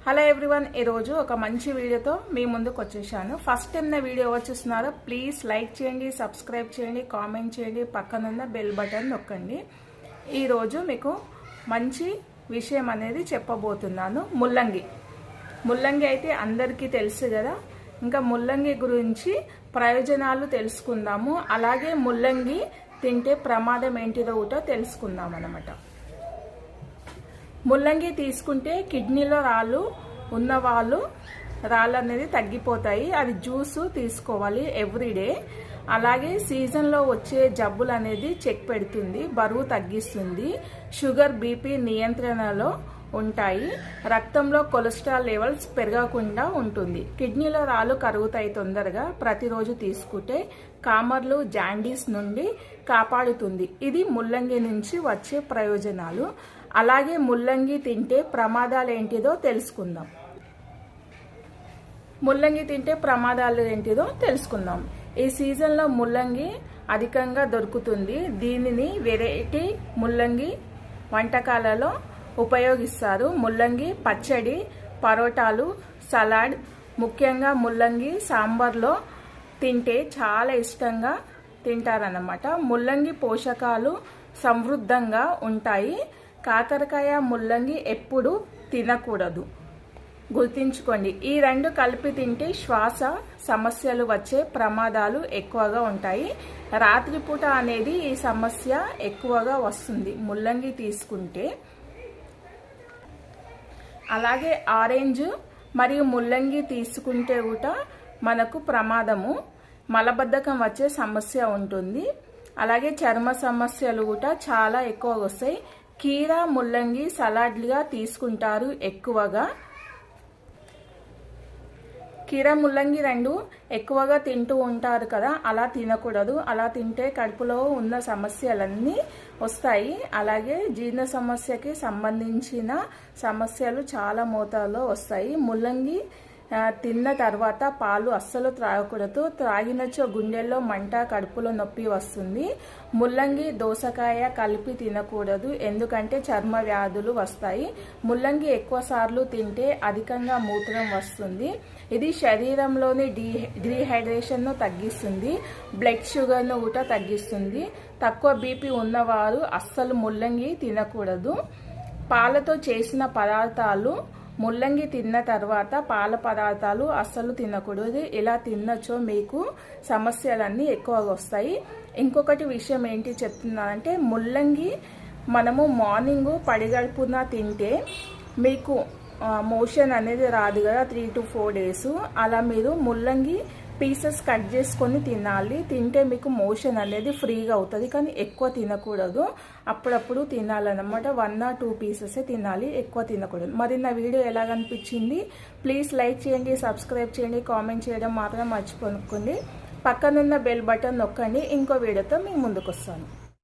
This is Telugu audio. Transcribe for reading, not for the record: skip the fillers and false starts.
హలో ఎవ్రీవన్, ఈరోజు ఒక మంచి వీడియోతో మీ ముందుకు వచ్చేసాను. ఫస్ట్ టైం నా వీడియో చూస్తున్నారో ప్లీజ్ లైక్ చేయండి, సబ్స్క్రైబ్ చేయండి, కామెంట్ చేయండి, పక్కనున్న బెల్ బటన్ నొక్కండి. ఈరోజు మీకు మంచి విషయం అనేది చెప్పబోతున్నాను. ముల్లంగి అయితే అందరికీ తెలుసు కదా. ఇంకా ముల్లంగి గురించి ప్రయోజనాలు తెలుసుకుందాము. అలాగే ముల్లంగి తింటే ప్రమాదం ఏంటిదో కూడా తెలుసుకుందాం అన్నమాట. ముల్లంగి తీసుకుంటే కిడ్నీలో రాళ్ళు ఉన్నవాళ్ళు రాళ్ళు అనేది తగ్గిపోతాయి. అది జ్యూసు తీసుకోవాలి ఎవ్రీడే. అలాగే సీజన్లో వచ్చే జబ్బులు అనేది చెక్ పెడుతుంది, బరువు తగ్గిస్తుంది, షుగర్ బీపీ నియంత్రణలో ఉంటాయి, రక్తంలో కొలెస్ట్రాల్ లెవెల్స్ పెరగకుండా ఉంటుంది, కిడ్నీలో రాళ్ళు కరుగుతాయి తొందరగా. ప్రతిరోజు తీసుకుంటే కామర్లు జాండీస్ నుండి కాపాడుతుంది. ఇది ముల్లంగి నుంచి వచ్చే ప్రయోజనాలు. అలాగే ముల్లంగి తింటే ప్రమాదాలు ఏంటిదో తెలుసుకుందాం. ఈ సీజన్లో ముల్లంగి అధికంగా దొరుకుతుంది. దీనిని వెరైటీ ముల్లంగి వంటకాలలో ఉపయోగిస్తారు. ముల్లంగి పచ్చడి, పరోటాలు, సలాడ్, ముఖ్యంగా ముల్లంగి సాంబార్లో తింటే చాలా ఇష్టంగా తింటారన్నమాట. ముల్లంగి పోషకాలు సమృద్ధంగా ఉంటాయి. కాకరకాయ, ముల్లంగి ఎప్పుడు తినకూడదు, గుర్తుంచుకోండి. ఈ రెండు కలిపి తింటే శ్వాస సమస్యలు వచ్చే ప్రమాదాలు ఎక్కువగా ఉంటాయి. రాత్రిపూట అనేది ఈ సమస్య ఎక్కువగా వస్తుంది ముల్లంగి తీసుకుంటే. అలాగే ఆరెంజ్ మరియు ముల్లంగి తీసుకుంటే కూడా మనకు ప్రమాదము, మలబద్ధకం వచ్చే సమస్య ఉంటుంది. అలాగే చర్మ సమస్యలు కూడా చాలా ఎక్కువ వస్తాయి. కీరా, ముల్లంగి సలాడ్లుగా తీసుకుంటారు ఎక్కువగా. కీరా, ముల్లంగి రెండు ఎక్కువగా తింటూ ఉంటారు కదా, అలా తినకూడదు. అలా తింటే కడుపులో ఉన్న సమస్యలన్నీ వస్తాయి. అలాగే జీర్ణ సమస్యకి సంబంధించిన సమస్యలు చాలా మోతాదులో వస్తాయి. ముల్లంగి తిన్న తర్వాత పాలు అస్సలు త్రాగకూడదు. త్రాగినచో గుండెల్లో మంట, కడుపులో నొప్పి వస్తుంది. ముల్లంగి దోసకాయ కలిపి తినకూడదు, ఎందుకంటే చర్మ వ్యాధులు వస్తాయి. ముల్లంగి ఎక్కువ సార్లు తింటే అధికంగా మూత్రం వస్తుంది. ఇది శరీరంలోని డీహైడ్రేషన్ను తగ్గిస్తుంది, బ్లడ్ షుగర్ను కూడా తగ్గిస్తుంది. తక్కువ బీపీ ఉన్నవారు అస్సలు ముల్లంగి తినకూడదు. పాలతో చేసిన పదార్థాలు, ముల్లంగి తిన్న తర్వాత పాల పదార్థాలు అస్సలు తినకూడదు. ఇలా తిన్నచో మీకు సమస్యలన్నీ ఎక్కువగా వస్తాయి. ఇంకొకటి విషయం ఏంటి చెప్తున్నానంటే, ముల్లంగి మనము మార్నింగ్ పడిగడుపున తింటే మీకు మోషన్ అనేది రాదు కదా 3 to 4 days. అలా మీరు ముల్లంగి పీసెస్ కట్ చేసుకొని తినాలి. తింటే మీకు మోషన్ అనేది ఫ్రీగా అవుతుంది. కానీ ఎక్కువ తినకూడదు, అప్పుడప్పుడు తినాలన్నమాట. 1 or 2 pieces తినాలి, ఎక్కువ తినకూడదు. మరి నా వీడియో ఎలాగనిపించింది ప్లీజ్ లైక్ చేయండి, సబ్స్క్రైబ్ చేయండి, కామెంట్ చేయడం మాత్రం మర్చిపోకండి. పక్కనున్న బెల్ బటన్ నొక్కండి. ఇంకో వీడియోతో మీ ముందుకు వస్తాను.